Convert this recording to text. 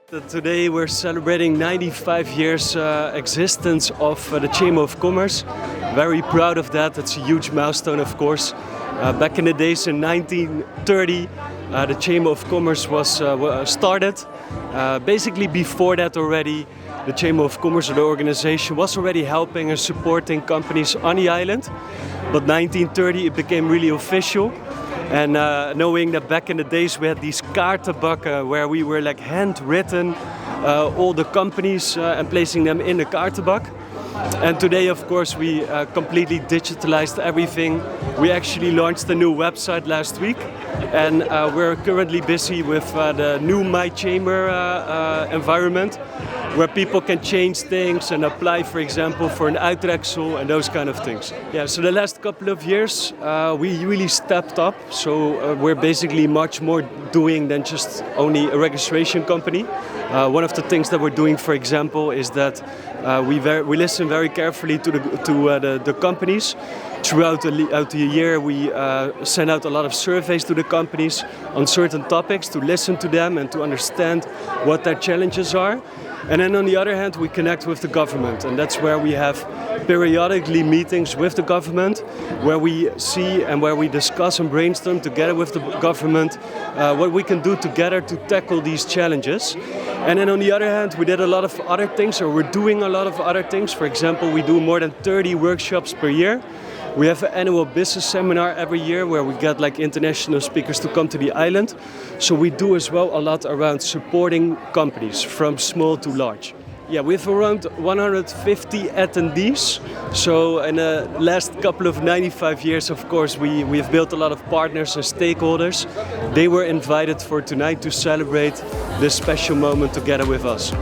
Today we're celebrating 95 years existence of the Chamber of Commerce. Very proud of that. It's a huge milestone, of course. Back in the days in 1930, the Chamber of Commerce was started. Basically before that already, the Chamber of Commerce, or the organization, was already helping and supporting companies on the island. But 1930 it became really official. And knowing that back in the days we had these kaartenbakken where we were like handwritten all the companies and placing them in the kaartenbak. And today, of course, we completely digitalized everything. We actually launched a new website last week, and we're currently busy with the new My Chamber environment, where people can change things and apply, for example, for an uittreksel and those kind of things. Yeah, so the last couple of years we really stepped up. So we're basically much more doing than just only a registration company. One of the things that we're doing, for example, is that we listen very carefully to the companies. Throughout the year, we send out a lot of surveys to the companies on certain topics to listen to them and to understand what their challenges are. And then on the other hand, we connect with the government, and that's where we have periodically meetings with the government, where we see and where we discuss and brainstorm together with the government what we can do together to tackle these challenges. And then on the other hand, we did a lot of other things, or we're doing a lot of other things. For example, we do more than 30 workshops per year. We have an annual business seminar every year where we get like international speakers to come to the island. So we do as well a lot around supporting companies from small to large. Yeah, we have around 150 attendees. So in the last couple of 95 years, of course, we've built a lot of partners and stakeholders. They were invited for tonight to celebrate this special moment together with us.